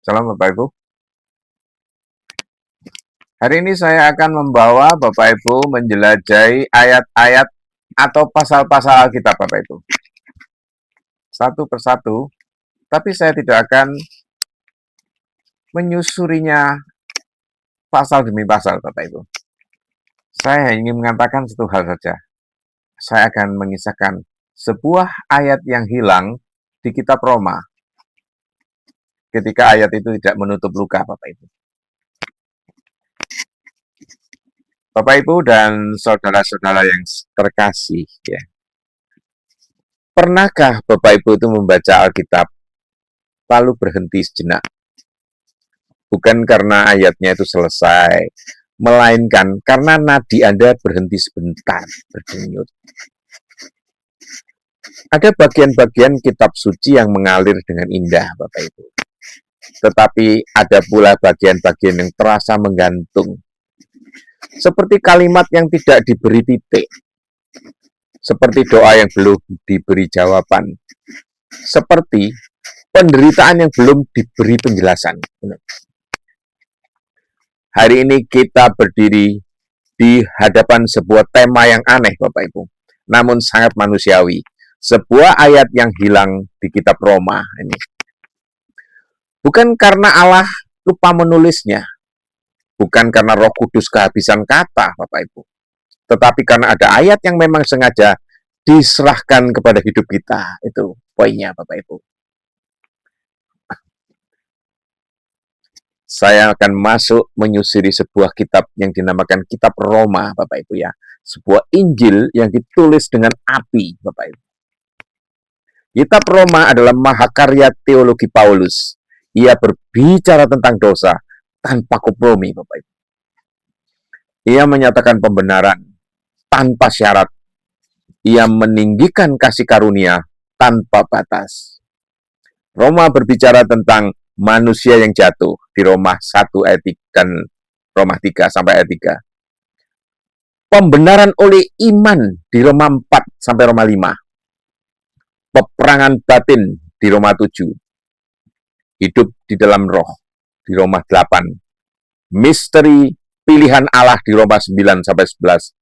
Salam Bapak Ibu. Hari ini saya akan membawa Bapak Ibu menjelajahi ayat-ayat atau pasal-pasal Alkitab Bapak Ibu. Satu persatu, tapi saya tidak akan menyusurinya pasal demi pasal Bapak Ibu. Saya hanya ingin mengatakan satu hal saja. Saya akan mengisahkan sebuah ayat yang hilang di kitab Roma ketika ayat itu tidak menutup luka Bapak Ibu. Bapak Ibu dan saudara-saudara yang terkasih, ya. Pernahkah Bapak Ibu itu membaca Alkitab lalu berhenti sejenak? Bukan karena ayatnya itu selesai, melainkan karena nadi Anda berhenti sebentar, berdenyut. Ada bagian-bagian kitab suci yang mengalir dengan indah, Bapak Ibu. Tetapi ada pula bagian-bagian yang terasa menggantung. Seperti kalimat yang tidak diberi titik. Seperti doa yang belum diberi jawaban. Seperti penderitaan yang belum diberi penjelasan. Hari ini kita berdiri di hadapan sebuah tema yang aneh, Bapak Ibu. Namun sangat manusiawi. Sebuah ayat yang hilang di kitab Roma ini. Bukan karena Allah lupa menulisnya. Bukan karena Roh Kudus kehabisan kata, Bapak Ibu. Tetapi karena ada ayat yang memang sengaja diserahkan kepada hidup kita. Itu poinnya, Bapak Ibu. Saya akan masuk menyusuri sebuah kitab yang dinamakan kitab Roma, Bapak Ibu ya. Sebuah Injil yang ditulis dengan api, Bapak Ibu. Kitab Roma adalah mahakarya teologi Paulus. Ia berbicara tentang dosa tanpa kompromi, Bapak Ibu. Ia menyatakan pembenaran tanpa syarat. Ia meninggikan kasih karunia tanpa batas. Roma berbicara tentang manusia yang jatuh di Roma 1 ayat 3 dan Roma 3 sampai ayat 3. Pembenaran oleh iman di Roma 4 sampai Roma 5. Peperangan batin di Roma 7. Hidup di dalam roh di Roma 8. Misteri pilihan Allah di Roma 9 sampai 11.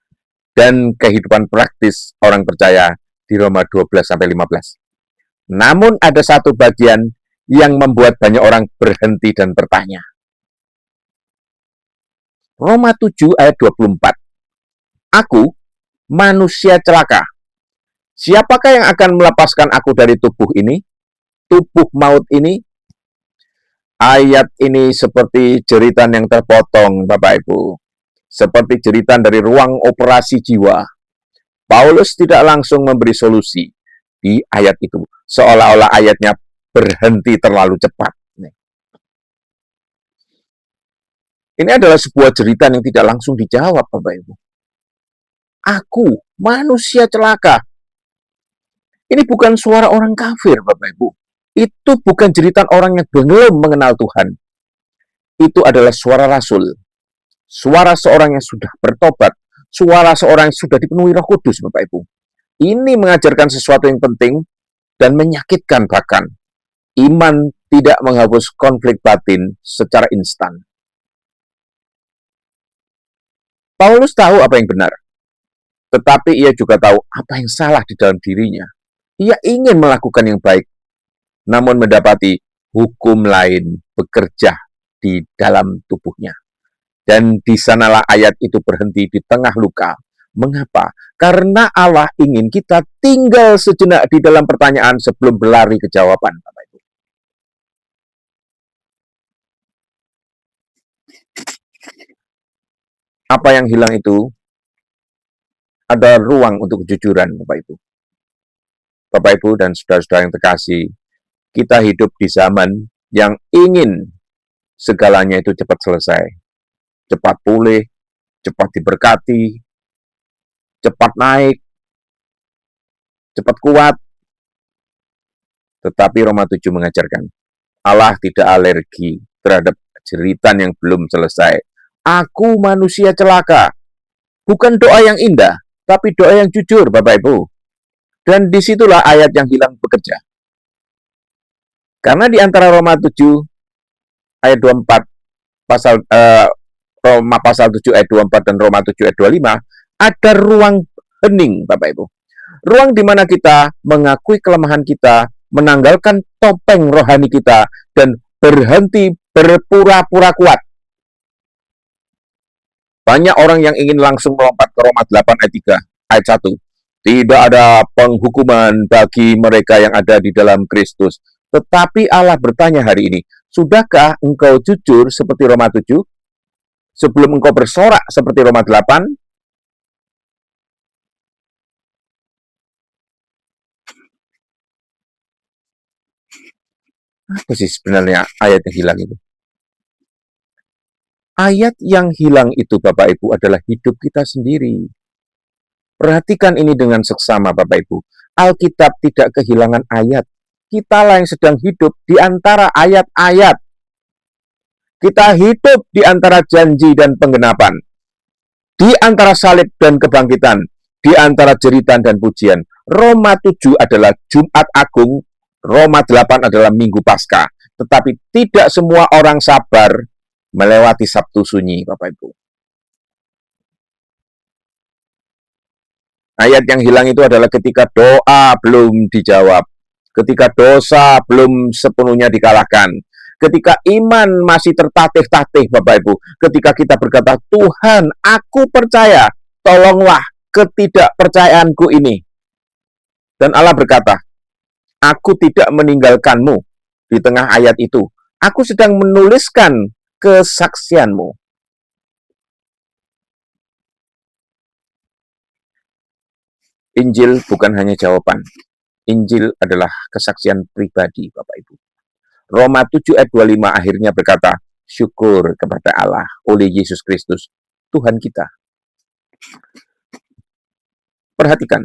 Dan kehidupan praktis orang percaya di Roma 12 sampai 15. Namun ada satu bagian yang membuat banyak orang berhenti dan bertanya. Roma 7 ayat 24. Aku, manusia celaka. Siapakah yang akan melepaskan aku dari tubuh ini? Tubuh maut ini? Ayat ini seperti jeritan yang terpotong, Bapak Ibu. Seperti jeritan dari ruang operasi jiwa. Paulus tidak langsung memberi solusi di ayat itu. Seolah-olah ayatnya berhenti terlalu cepat. Ini adalah sebuah jeritan yang tidak langsung dijawab, Bapak Ibu. Aku, manusia celaka. Ini bukan suara orang kafir, Bapak Ibu. Itu bukan jeritan orang yang belum mengenal Tuhan. Itu adalah suara rasul. Suara seorang yang sudah bertobat. Suara seorang yang sudah dipenuhi Roh Kudus, Bapak Ibu. Ini mengajarkan sesuatu yang penting dan menyakitkan bahkan. Iman tidak menghapus konflik batin secara instan. Paulus tahu apa yang benar, tetapi ia juga tahu apa yang salah di dalam dirinya. Ia ingin melakukan yang baik, namun mendapati hukum lain bekerja di dalam tubuhnya. Dan di sanalah ayat itu berhenti di tengah luka. Mengapa? Karena Allah ingin kita tinggal sejenak di dalam pertanyaan sebelum berlari ke jawaban. Apa yang hilang itu ada ruang untuk kejujuran, Bapak Ibu. Bapak Ibu dan saudara-saudara yang terkasih, kita hidup di zaman yang ingin segalanya itu cepat selesai. Cepat pulih, cepat diberkati, cepat naik, cepat kuat. Tetapi Roma 7 mengajarkan, Allah tidak alergi terhadap jeritan yang belum selesai. Aku manusia celaka. Bukan doa yang indah, tapi doa yang jujur, Bapak Ibu. Dan disitulah ayat yang hilang bekerja. Karena di antara Roma 7 ayat 24, Roma pasal 7 ayat 24 dan Roma 7 ayat 25, ada ruang hening, Bapak Ibu. Ruang di mana kita mengakui kelemahan kita, menanggalkan topeng rohani kita, dan berhenti berpura-pura kuat. Banyak orang yang ingin langsung melompat ke Roma 8 ayat 3, ayat 1. Tidak ada penghukuman bagi mereka yang ada di dalam Kristus. Tetapi Allah bertanya hari ini, sudahkah engkau jujur seperti Roma 7? Sebelum engkau bersorak seperti Roma 8? Apa sih sebenarnya ayat yang hilang itu? Ayat yang hilang itu, Bapak Ibu, adalah hidup kita sendiri. Perhatikan ini dengan seksama, Bapak Ibu. Alkitab tidak kehilangan ayat. Kitalah yang sedang hidup di antara ayat-ayat. Kita hidup di antara janji dan penggenapan. Di antara salib dan kebangkitan. Di antara jeritan dan pujian. Roma 7 adalah Jumat Agung. Roma 8 adalah Minggu Paskah. Tetapi tidak semua orang sabar melewati Sabtu Sunyi, Bapak Ibu. Ayat yang hilang itu adalah ketika doa belum dijawab, ketika dosa belum sepenuhnya dikalahkan, ketika iman masih tertatih-tatih, Bapak Ibu, ketika kita berkata, Tuhan, aku percaya, tolonglah ketidakpercayaanku ini. Dan Allah berkata, aku tidak meninggalkanmu di tengah ayat itu. Aku sedang menuliskan kesaksianmu. Injil bukan hanya jawaban. Injil adalah kesaksian pribadi, Bapak Ibu. Roma 7 ayat 25 akhirnya berkata, syukur kepada Allah oleh Yesus Kristus, Tuhan kita. Perhatikan,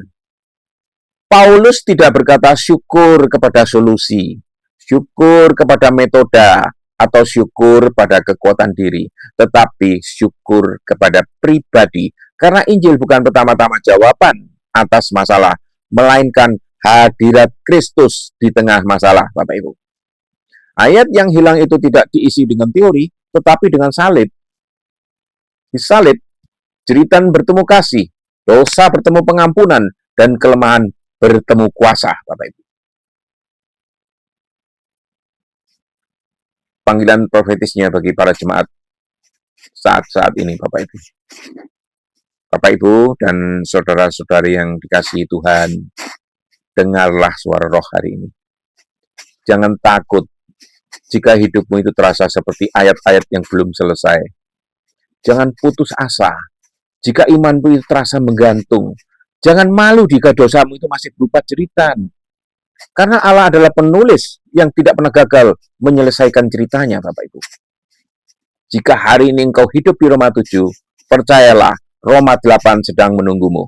Paulus tidak berkata syukur kepada solusi, syukur kepada metode, atau syukur pada kekuatan diri, tetapi syukur kepada pribadi. Karena Injil bukan pertama-tama jawaban atas masalah, melainkan hadirat Kristus di tengah masalah, Bapak Ibu. Ayat yang hilang itu tidak diisi dengan teori, tetapi dengan salib. Di salib, jeritan bertemu kasih, dosa bertemu pengampunan, dan kelemahan bertemu kuasa, Bapak Ibu. Panggilan profetisnya bagi para jemaat saat-saat ini, Bapak Ibu. Bapak Ibu dan saudara-saudari yang dikasihi Tuhan, dengarlah suara Roh hari ini. Jangan takut jika hidupmu itu terasa seperti ayat-ayat yang belum selesai. Jangan putus asa jika imanmu itu terasa menggantung. Jangan malu jika dosamu itu masih berupa jeritan. Karena Allah adalah penulis yang tidak pernah gagal menyelesaikan ceritanya, Bapak Ibu. Jika hari ini engkau hidup di Roma 7, percayalah, Roma 8 sedang menunggumu.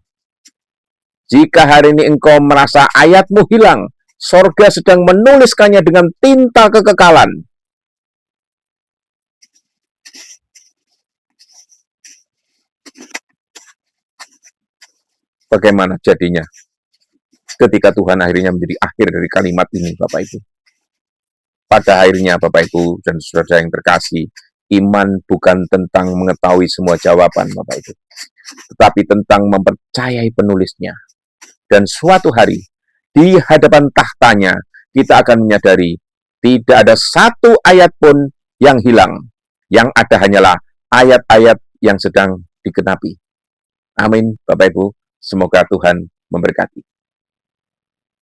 Jika hari ini engkau merasa ayatmu hilang, sorga sedang menuliskannya dengan tinta kekekalan. Bagaimana jadinya ketika Tuhan akhirnya menjadi akhir dari kalimat ini, Bapak Ibu? Pada akhirnya, Bapak Ibu dan saudara yang terkasih, iman bukan tentang mengetahui semua jawaban, Bapak Ibu, tetapi tentang mempercayai penulisnya. Dan suatu hari, di hadapan tahtanya, kita akan menyadari tidak ada satu ayat pun yang hilang. Yang ada hanyalah ayat-ayat yang sedang digenapi. Amin, Bapak Ibu. Semoga Tuhan memberkati.